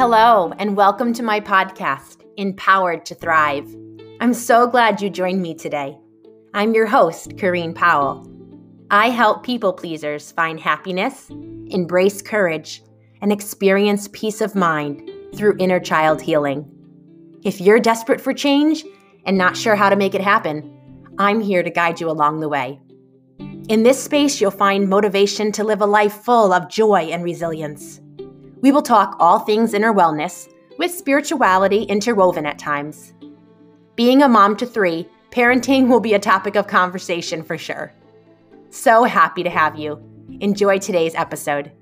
Hello, and welcome to my podcast, Empowered to Thrive. I'm so glad you joined me today. I'm your host, Corinne Powell. I help people pleasers find happiness, embrace courage, and experience peace of mind through inner child healing. If you're desperate for change and not sure how to make it happen, I'm here to guide you along the way. In this space, you'll find motivation to live a life full of joy and resilience. We will talk all things inner wellness, with spirituality interwoven at times. Being a mom to three, parenting will be a topic of conversation for sure. So happy to have you. Enjoy today's episode.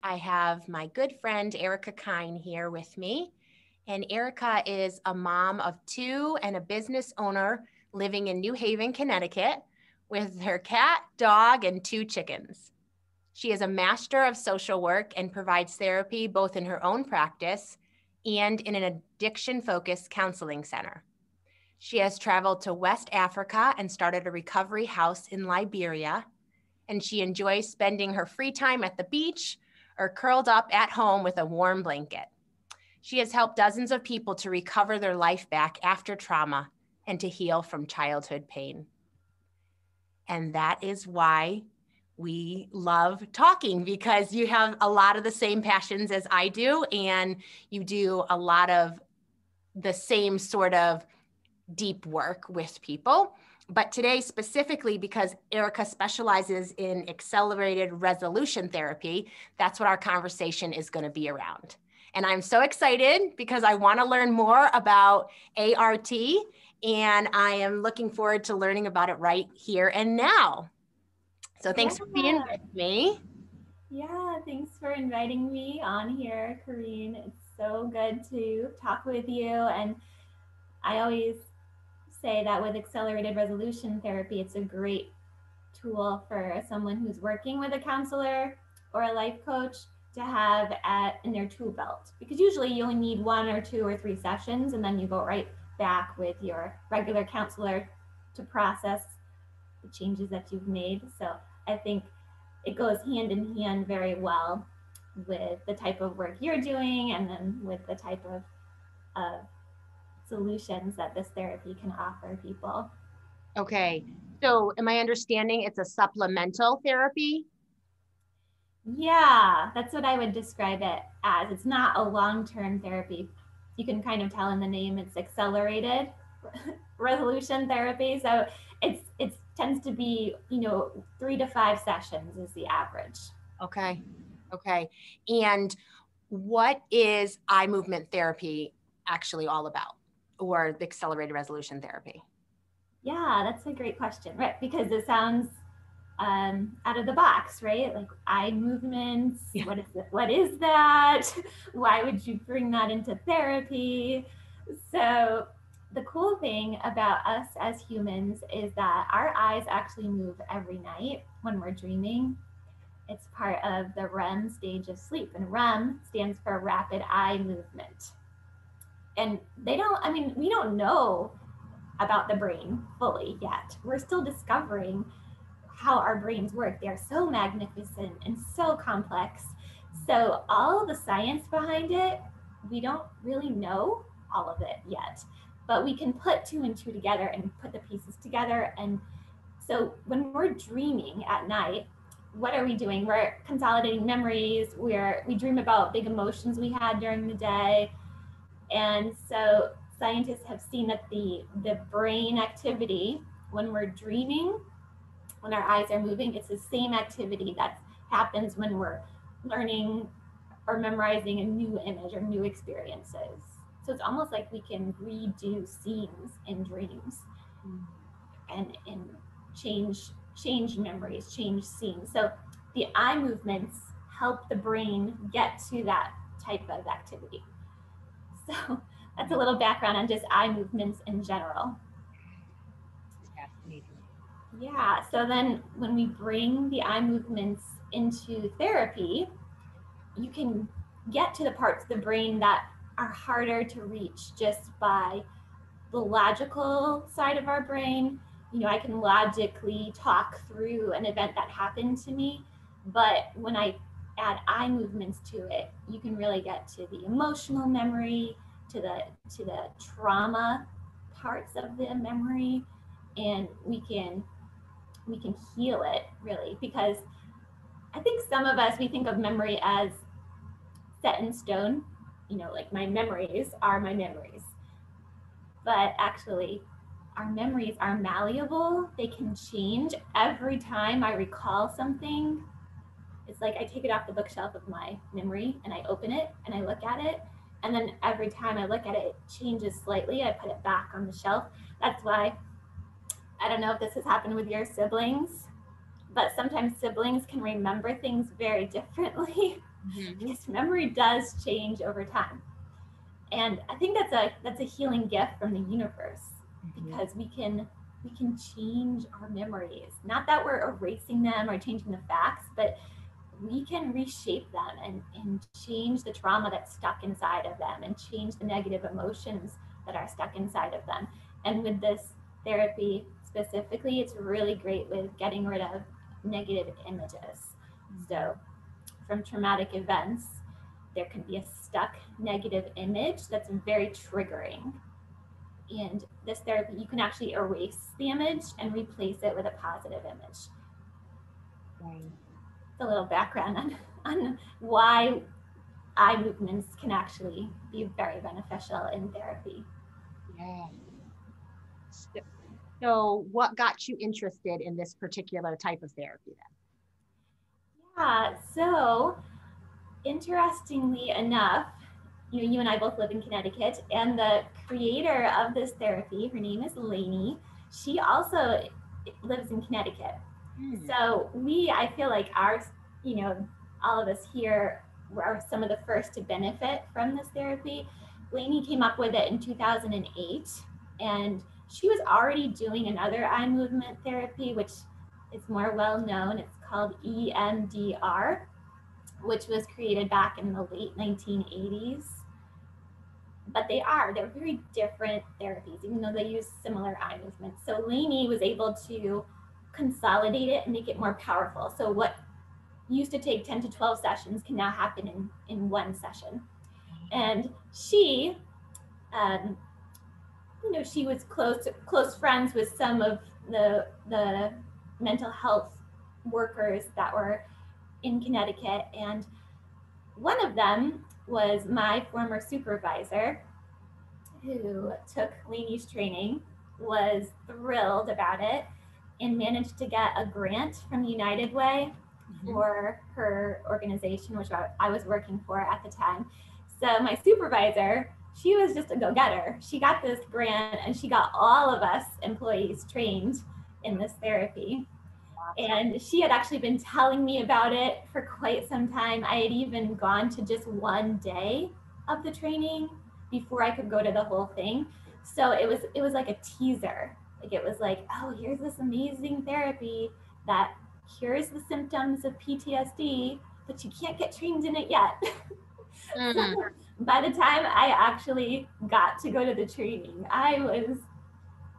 I have my good friend Erica Kyne here with me. And Erica is a mom of two and a business owner living in New Haven, Connecticut, with her cat, dog, and two chickens. She is a master of social work and provides therapy both in her own practice and in an addiction-focused counseling center. She has traveled to West Africa and started a recovery house in Liberia, and she enjoys spending her free time at the beach or curled up at home with a warm blanket. She has helped dozens of people to recover their life back after trauma and to heal from childhood pain. And that is why we love talking, because you have a lot of the same passions as I do, and you do a lot of the same sort of deep work with people. But today specifically, because Erica specializes in accelerated resolution therapy, that's what our conversation is going to be around. And I'm so excited because I want to learn more about ART, and I am looking forward to learning about it right here and now. So thanks for being with me. Yeah, thanks for inviting me on here, Corinne. It's so good to talk with you. And I always say that with accelerated resolution therapy, it's a great tool for someone who's working with a counselor or a life coach to have in their tool belt. Because usually you only need 1 or 2 or 3 sessions, and then you go right back with your regular counselor to process the changes that you've made. So I think it goes hand in hand very well with the type of work you're doing, and then with the type of solutions that this therapy can offer people. Okay, so am I understanding it's a supplemental therapy? Yeah, that's what I would describe it as. It's not a long-term therapy. You can kind of tell in the name, it's accelerated resolution therapy. So it tends to be, 3 to 5 sessions is the average. Okay. And what is eye movement therapy actually all about, or the accelerated resolution therapy? Yeah, that's a great question, right? Because it sounds out of the box, right? Like eye movements. Yeah. What is that? Why would you bring that into therapy? So the cool thing about us as humans is that our eyes actually move every night when we're dreaming. It's part of the REM stage of sleep, and REM stands for rapid eye movement. And we don't know about the brain fully yet. We're still discovering how our brains work. They're so magnificent and so complex. So all the science behind it, we don't really know all of it yet, but we can put 2 and 2 together and put the pieces together. And so when we're dreaming at night, what are we doing? We're consolidating memories. We dream about big emotions we had during the day. And so scientists have seen that the brain activity when we're dreaming, when our eyes are moving, it's the same activity that happens when we're learning or memorizing a new image or new experiences. So it's almost like we can redo scenes in dreams and change memories, change scenes. So the eye movements help the brain get to that type of activity. So that's a little background on just eye movements in general. Fascinating. Yeah, so then when we bring the eye movements into therapy, you can get to the parts of the brain that are harder to reach just by the logical side of our brain. I can logically talk through an event that happened to me, but when I add eye movements to it, you can really get to the emotional memory, to the trauma parts of the memory, and we can heal it really, because I think some of us, we think of memory as set in stone, like my memories are my memories. But actually, our memories are malleable. They can change every time I recall something. It's like I take it off the bookshelf of my memory and I open it and I look at it. And then every time I look at it, it changes slightly. I put it back on the shelf. That's why, I don't know if this has happened with your siblings, but sometimes siblings can remember things very differently because memory does change over time. And I think that's a healing gift from the universe, because we can change our memories. Not that we're erasing them or changing the facts, but we can reshape them and change the trauma that's stuck inside of them and change the negative emotions that are stuck inside of them. And with this therapy specifically, it's really great with getting rid of negative images. So from traumatic events, there can be a stuck negative image that's very triggering. And this therapy, you can actually erase the image and replace it with a positive image. Right. A little background on why eye movements can actually be very beneficial in therapy. Yeah. So what got you interested in this particular type of therapy then? Yeah, so interestingly enough, you and I both live in Connecticut, and the creator of this therapy, her name is Lainey, she also lives in Connecticut. So I feel like all of us here were some of the first to benefit from this therapy. Lainey came up with it in 2008, and she was already doing another eye movement therapy, which is more well known. It's called EMDR, which was created back in the late 1980s. But they're very different therapies, even though they use similar eye movements. So Lainey was able to consolidate it and make it more powerful. So what used to take 10 to 12 sessions can now happen in one session. And she, she was close friends with some of the mental health workers that were in Connecticut. And one of them was my former supervisor, who took Lainey's training, was thrilled about it, and managed to get a grant from United Way for her organization, which I was working for at the time. So my supervisor, she was just a go-getter. She got this grant and she got all of us employees trained in this therapy. And she had actually been telling me about it for quite some time. I had even gone to just one day of the training before I could go to the whole thing. So it was like a teaser. Like it was like, oh, here's this amazing therapy that cures the symptoms of PTSD, but you can't get trained in it yet. So by the time I actually got to go to the training, I was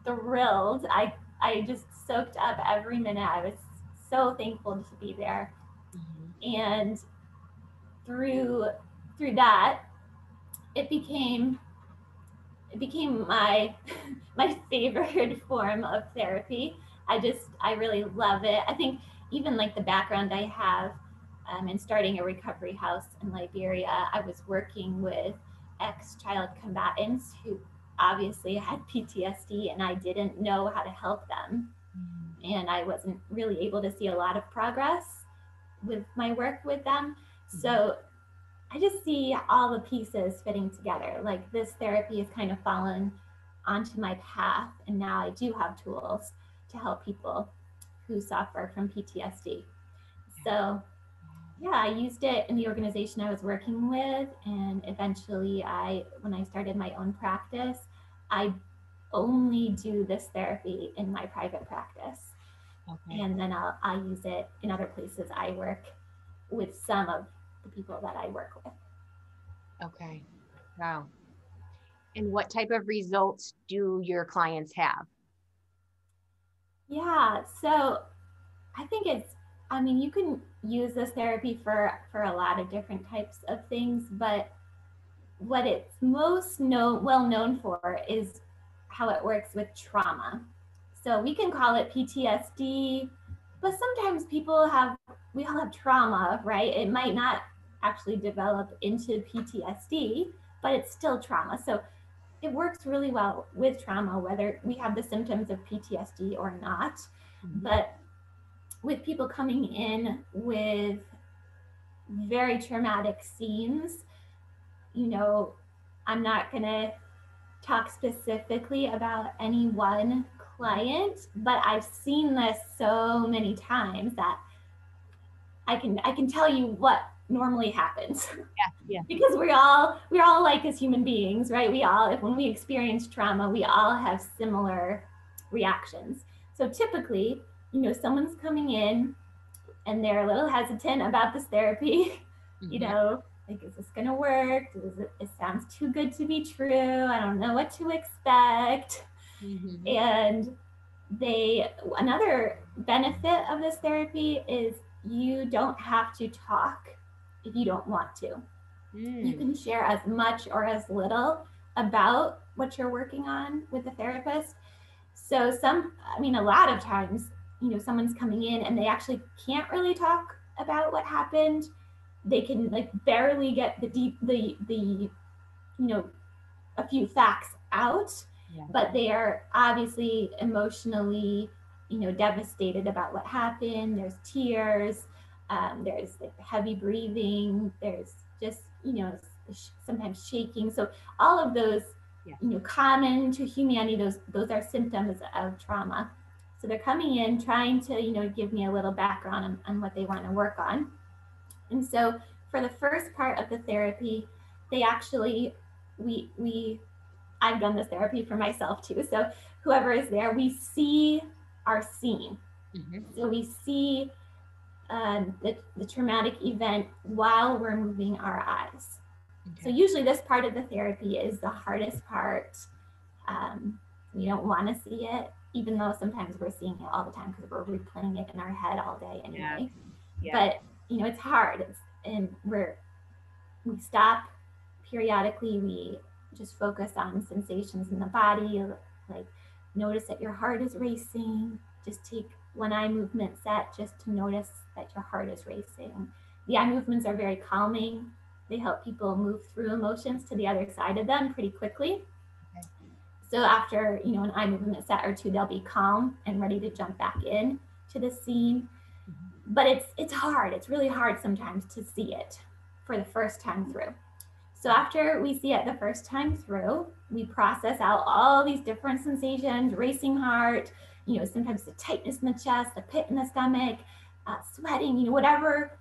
thrilled. I just soaked up every minute. I was so thankful to be there. And through that, it became my favorite form of therapy. I really love it. I think even like the background I have in starting a recovery house in Liberia, I was working with ex-child combatants who obviously had PTSD, and I didn't know how to help them. And I wasn't really able to see a lot of progress with my work with them. So I just see all the pieces fitting together. Like this therapy has kind of fallen onto my path, and now I do have tools to help people who suffer from PTSD. So yeah, I used it in the organization I was working with, and eventually when I started my own practice, I only do this therapy in my private practice. And then I'll use it in other places I work with some of the people that I work with. Okay. Wow. And what type of results do your clients have? Yeah, so I think you use this therapy for a lot of different types of things, but what it's most well known for is how it works with trauma. So we can call it PTSD, but sometimes we all have trauma, right? It might not actually develop into PTSD, but it's still trauma. So it works really well with trauma, whether we have the symptoms of PTSD or not. Mm-hmm. But with people coming in with very traumatic scenes, I'm not going to talk specifically about any one client, but I've seen this so many times that I can tell you what normally happens. Yeah. Because we're all like, as human beings, right? When we experience trauma, we all have similar reactions. So typically, someone's coming in and they're a little hesitant about this therapy, mm-hmm. Like, is this gonna work? It sounds too good to be true. I don't know what to expect. Mm-hmm. And another benefit of this therapy is you don't have to talk if you don't want to. You can share as much or as little about what you're working on with the therapist. So a lot of times, someone's coming in and they actually can't really talk about what happened. They can barely get a few facts out, but they are obviously emotionally, devastated about what happened. There's tears, there's heavy breathing, there's just, sometimes shaking. So all of those, common to humanity, those are symptoms of trauma. So they're coming in trying to, give me a little background on what they want to work on. And so for the first part of the therapy, they actually, I've done this therapy for myself too. So whoever is there, we see our scene. Mm-hmm. So we see the traumatic event while we're moving our eyes. Okay. So usually this part of the therapy is the hardest part. We don't want to see it, even though sometimes we're seeing it all the time because we're replaying it in our head all day anyway. Yeah. But it's hard. And we stop periodically. We just focus on sensations in the body, like notice that your heart is racing. Just take one eye movement set just to notice that your heart is racing. The eye movements are very calming. They help people move through emotions to the other side of them pretty quickly. Okay. So after an eye movement set or two, they'll be calm and ready to jump back in to the scene. Mm-hmm. But it's hard. It's really hard sometimes to see it for the first time through. So after we see it the first time through, we process out all these different sensations: racing heart, sometimes the tightness in the chest, the pit in the stomach, sweating, whatever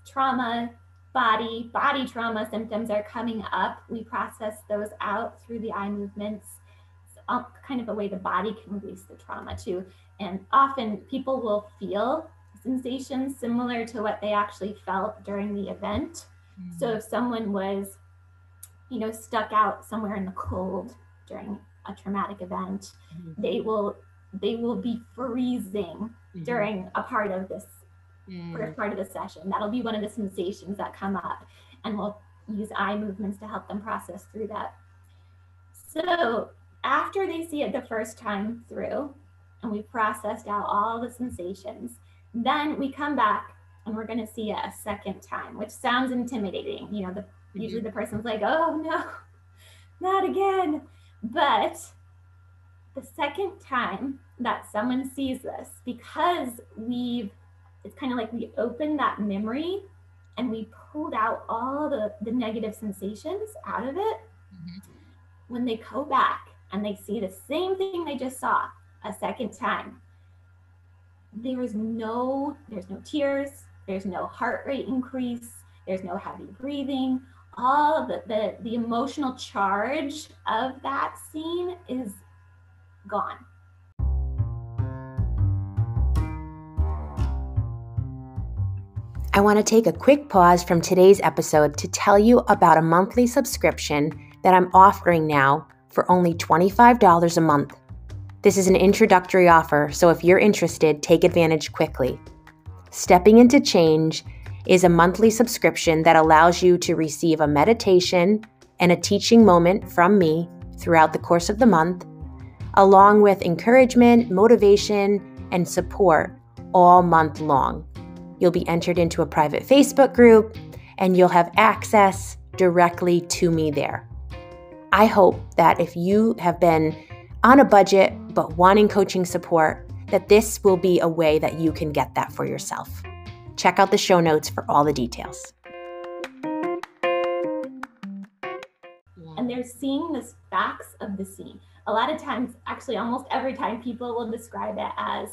trauma, body trauma symptoms are coming up. We process those out through the eye movements. It's kind of a way the body can release the trauma too. And often people will feel sensations similar to what they actually felt during the event. Mm-hmm. So if someone was, stuck out somewhere in the cold during a traumatic event, mm-hmm. they will be freezing mm-hmm. during a part of this first part of the session. That'll be one of the sensations that come up, and we'll use eye movements to help them process through that. So after they see it the first time through, and we've processed out all the sensations, then we come back and we're going to see it a second time, which sounds intimidating. Usually the person's like, oh no, not again. But the second time that someone sees this, because it's kind of like we opened that memory and we pulled out all the negative sensations out of it. Mm-hmm. When they go back and they see the same thing they just saw a second time, there's no tears, there's no heart rate increase, there's no heavy breathing. All of the emotional charge of that scene is gone. I want to take a quick pause from today's episode to tell you about a monthly subscription that I'm offering now for only $25 a month. This is an introductory offer, so if you're interested, take advantage quickly. Stepping into Change is a monthly subscription that allows you to receive a meditation and a teaching moment from me throughout the course of the month, along with encouragement, motivation, and support all month long. You'll be entered into a private Facebook group, and you'll have access directly to me there. I hope that if you have been on a budget but wanting coaching support, that this will be a way that you can get that for yourself. Check out the show notes for all the details. And they're seeing the facts of the scene. A lot of times, actually almost every time, people will describe it as,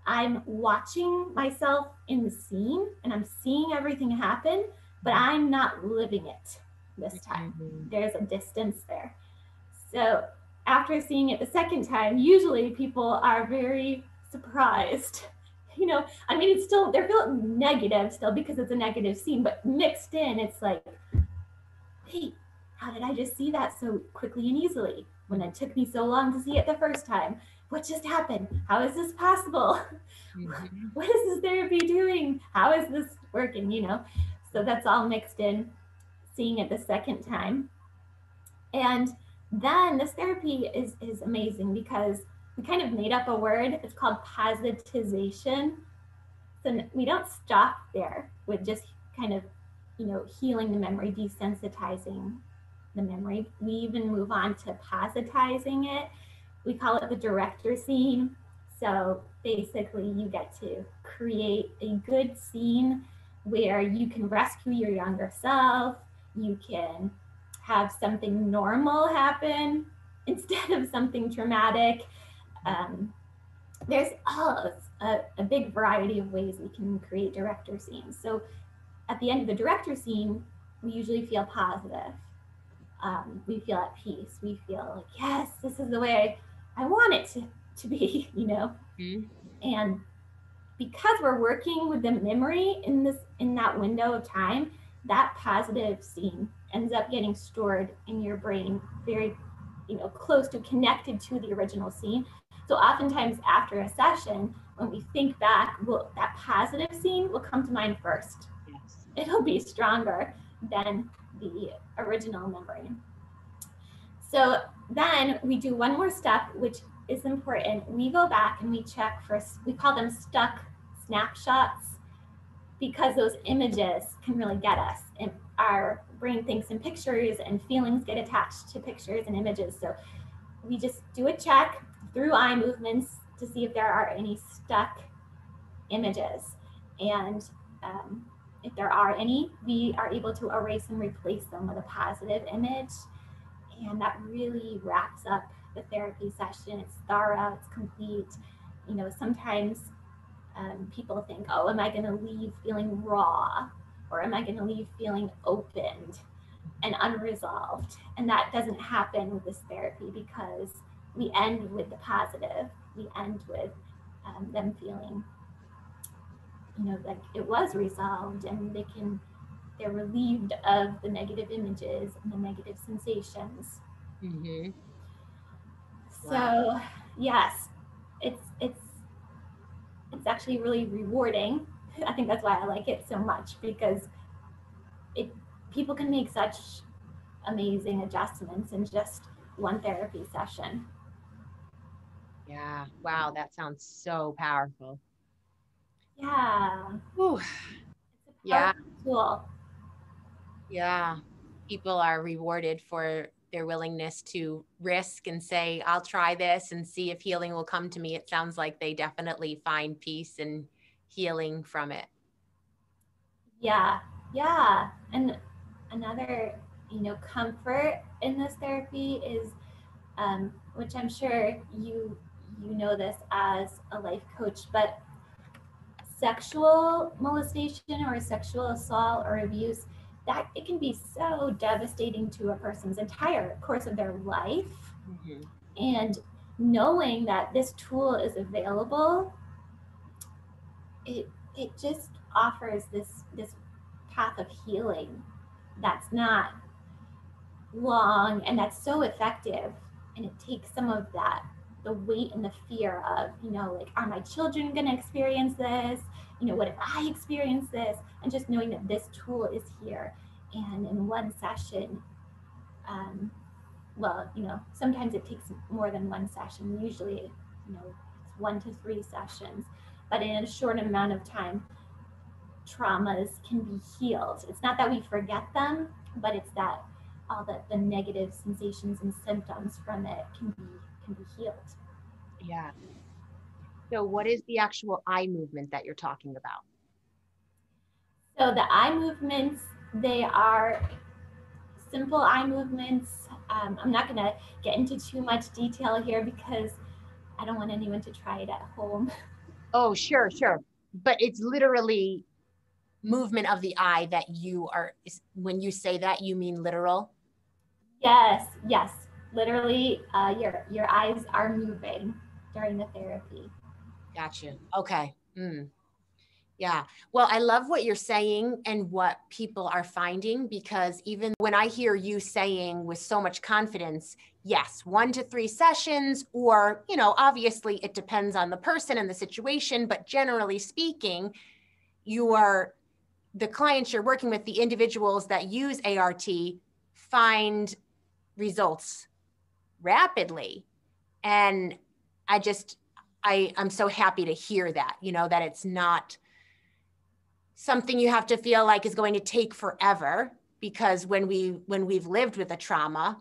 I'm watching myself in the scene and I'm seeing everything happen, but I'm not living it this time. There's a distance there. So after seeing it the second time, usually people are very surprised. It's still, they're feeling negative still because it's a negative scene, but mixed in, it's like, hey, how did I just see that so quickly and easily when it took me so long to see it the first time? What just happened? How is this possible? What is this therapy doing? How is this working? So that's all mixed in, seeing it the second time. And then this therapy is amazing because we kind of made up a word. It's called positization. So we don't stop there with just kind of, healing the memory, desensitizing the memory. We even move on to positizing it. We call it the director scene. So basically you get to create a good scene where you can rescue your younger self. You can have something normal happen instead of something traumatic. There's a big variety of ways we can create director scenes. So at the end of the director scene, we usually feel positive. We feel at peace. We feel like, yes, this is the way I want it to be, And because we're working with the memory in that window of time, that positive scene ends up getting stored in your brain very, close to, connected to the original scene. So oftentimes after a session, when we think back, that positive scene will come to mind first. Yes. It'll be stronger than the original memory. So then we do one more step, which is important. We go back and we check for, we call them stuck snapshots, because those images can really get us. And our brain thinks in pictures, and feelings get attached to pictures and images. So we just do a check through eye movements to see if there are any stuck images. And if there are any, we are able to erase and replace them with a positive image. And that really wraps up the therapy session. It's thorough, it's complete. Sometimes people think, oh, am I going to leave feeling raw? Or am I going to leave feeling opened and unresolved? And that doesn't happen with this therapy, because we end with the positive. We end with them feeling, like it was resolved, and they're relieved of the negative images and the negative sensations. Mm-hmm. So yes, it's actually really rewarding. I think that's why I like it so much, because people can make such amazing adjustments in just one therapy session. Yeah. Wow. That sounds so powerful. Yeah. Whew. It's a powerful tool. Yeah. People are rewarded for their willingness to risk and say, I'll try this and see if healing will come to me. It sounds like they definitely find peace and healing from it. Yeah. Yeah. And another, comfort in this therapy is, which I'm sure you know this as a life coach, but sexual molestation or sexual assault or abuse, that it can be so devastating to a person's entire course of their life. Mm-hmm. And knowing that this tool is available, it just offers this path of healing that's not long and that's so effective, and it takes some of the weight and the fear of, like, are my children going to experience this? What if I experience this? And just knowing that this tool is here. And in one session, sometimes it takes more than one session. Usually, it's 1 to 3 sessions. But in a short amount of time, traumas can be healed. It's not that we forget them, but it's that all the negative sensations and symptoms from it can be healed. Yeah. So what is the actual eye movement that you're talking about? So the eye movements, they are simple eye movements. I'm not going to get into too much detail here because I don't want anyone to try it at home. Oh, sure. But it's literally movement of the eye that when you say that, you mean literal? Yes. Literally, your eyes are moving during the therapy. Gotcha. Okay. Yeah. Well, I love what you're saying and what people are finding, because even when I hear you saying with so much confidence, yes, 1 to 3 sessions, or, obviously it depends on the person and the situation, but generally speaking, the clients you're working with, the individuals that use ART, find results rapidly. And I'm so happy to hear that, that it's not something you have to feel like is going to take forever, because when we've lived with a trauma,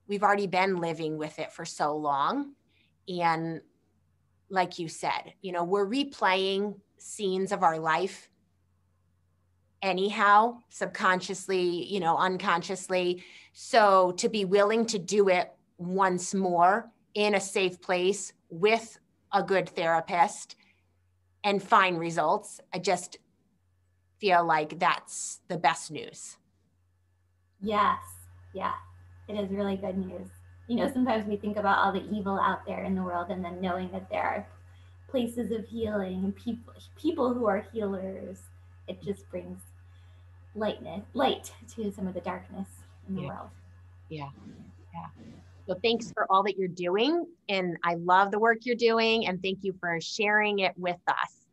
we've already been living with it for so long. And like you said, we're replaying scenes of our life anyhow, subconsciously, unconsciously. So to be willing to do it once more in a safe place with a good therapist and find results, I just feel like that's the best news. Yes. Yeah, it is really good news. Sometimes we think about all the evil out there in the world, and then knowing that there are places of healing and people who are healers, it just brings light to some of the darkness in the world. Yeah. So thanks for all that you're doing. And I love the work you're doing. And thank you for sharing it with us.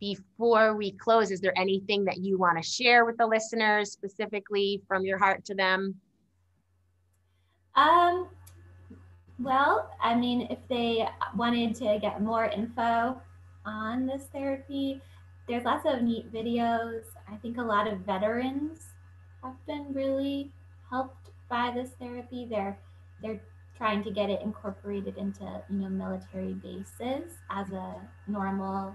Before we close, is there anything that you want to share with the listeners, specifically from your heart to them? Well, if they wanted to get more info on this therapy, there's lots of neat videos. I think a lot of veterans have been really helped by this therapy. They're trying to get it incorporated into military bases as a normal.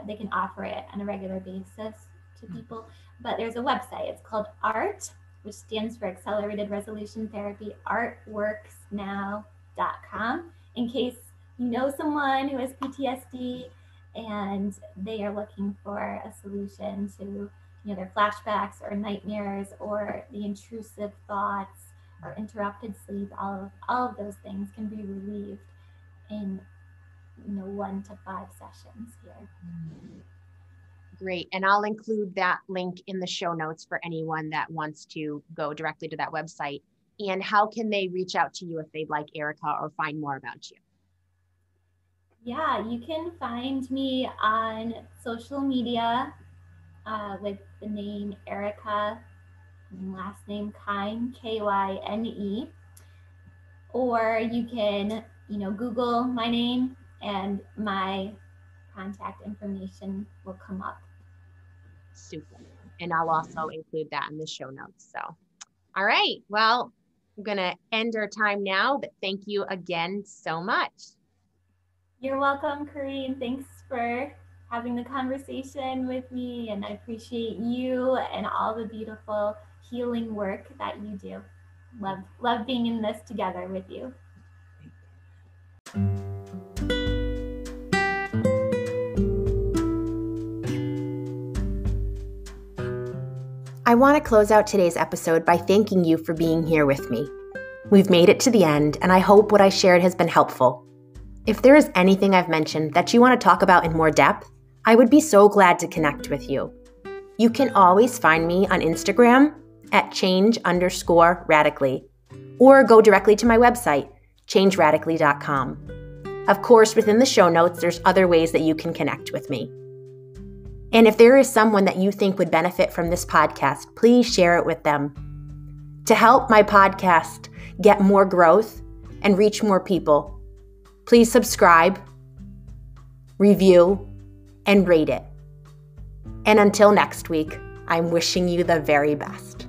They can offer it on a regular basis to people. But there's a website. It's called ART, which stands for Accelerated Resolution Therapy, artworksnow.com, in case you know someone who has PTSD and they are looking for a solution to their flashbacks or nightmares or the intrusive thoughts or interrupted sleep. All of those things can be relieved in 1 to 5 sessions here. Great. And I'll include that link in the show notes for anyone that wants to go directly to that website. And how can they reach out to you if they'd like Erica or find more about you? Yeah, you can find me on social media with the name Erica, and last name Kyne, Kyne. Or you can, Google my name and my contact information will come up. Super. And I'll also include that in the show notes. So, all right. Well, I'm going to end our time now, but thank you again so much. You're welcome, Corrine. Thanks for having the conversation with me. And I appreciate you and all the beautiful healing work that you do. Love being in this together with you. I want to close out today's episode by thanking you for being here with me. We've made it to the end, and I hope what I shared has been helpful. If there is anything I've mentioned that you want to talk about in more depth, I would be so glad to connect with you. You can always find me on Instagram at change_radically, or go directly to my website, changeradically.com. Of course, within the show notes, there's other ways that you can connect with me. And if there is someone that you think would benefit from this podcast, please share it with them. To help my podcast get more growth and reach more people, please subscribe, review, and rate it. And until next week, I'm wishing you the very best.